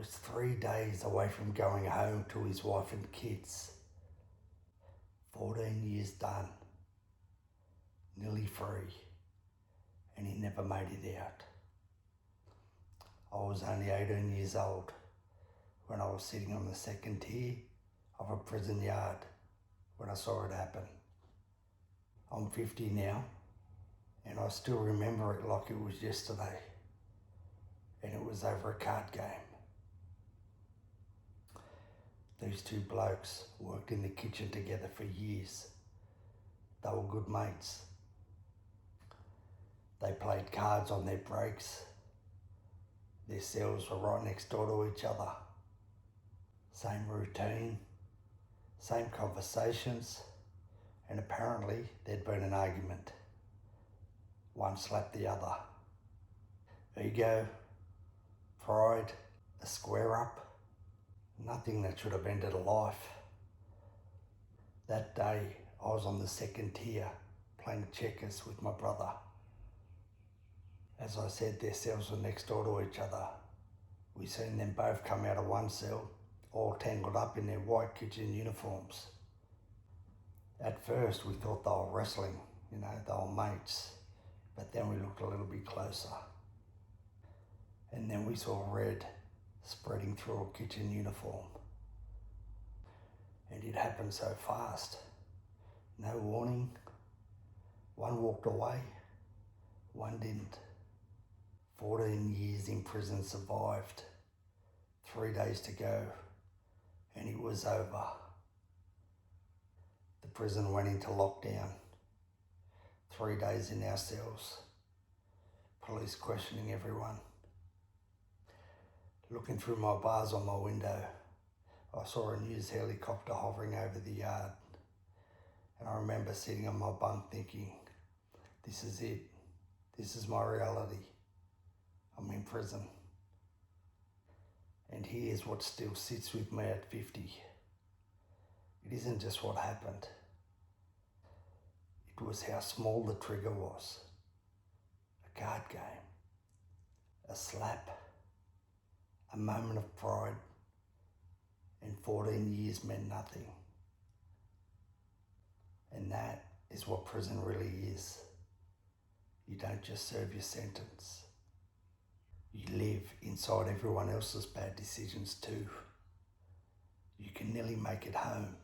was 3 days away from going home to his wife and kids. 14 years done, nearly free, and he never made it out. I was only 18 years old when I was sitting on the second tier of a prison yard when I saw it happen. I'm 50 now, and I still remember it like it was yesterday, and it was over a card game. These two blokes worked in the kitchen together for years. They were good mates. They played cards on their breaks. Their cells were right next door to each other. Same routine, same conversations, and apparently there'd been an argument. One slapped the other. Ego, pride, a square up, nothing that should have ended a life. That day I was on the second tier playing checkers with my brother. As I said, their cells were next door to each other. We seen them both come out of one cell, all tangled up in their white kitchen uniforms. At first we thought they were wrestling, they were mates, but then we looked a little bit closer. And then we saw red spreading through a kitchen uniform. And it happened so fast. No warning. One walked away, one didn't. 14 years in prison survived. 3 days to go, and it was over. The prison went into lockdown. 3 days in our cells. Police questioning everyone. Looking through my bars on my window, I saw a news helicopter hovering over the yard. And I remember sitting on my bunk thinking, this is it. This is my reality. I'm in prison. And here's what still sits with me at 50. It isn't just what happened. It was how small the trigger was. A card game. A slap. A moment of pride. And 14 years meant nothing. And that is what prison really is. You don't just serve your sentence. You live inside everyone else's bad decisions too. You can nearly make it home.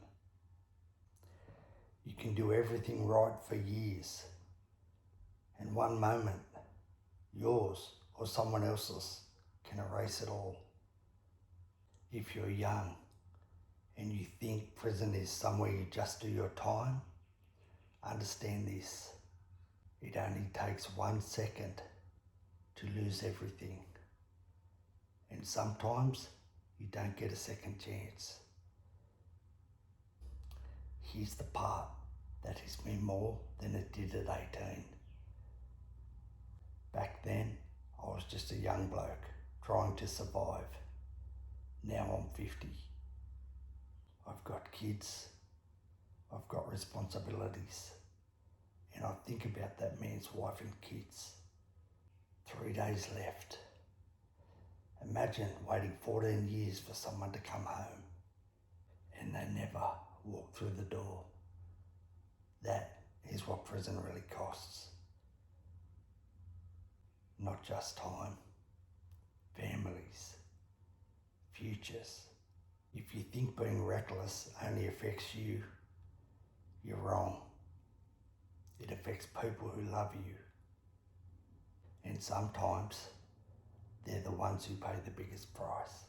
You can do everything right for years. And one moment, yours or someone else's, can erase it all. If you're young and you think prison is somewhere you just do your time, understand this. It only takes 1 second to lose everything. And sometimes you don't get a second chance. Here's the part that hits me more than it did at 18. Back then, I was just a young bloke trying to survive. Now I'm 50. I've got kids. I've got responsibilities. And I think about that man's wife and kids. 3 days left. Imagine waiting 14 years for someone to come home and they never walk through the door. That is what prison really costs. Not just time, families, futures. If you think being reckless only affects you, you're wrong. It affects people who love you. And sometimes they're the ones who pay the biggest price.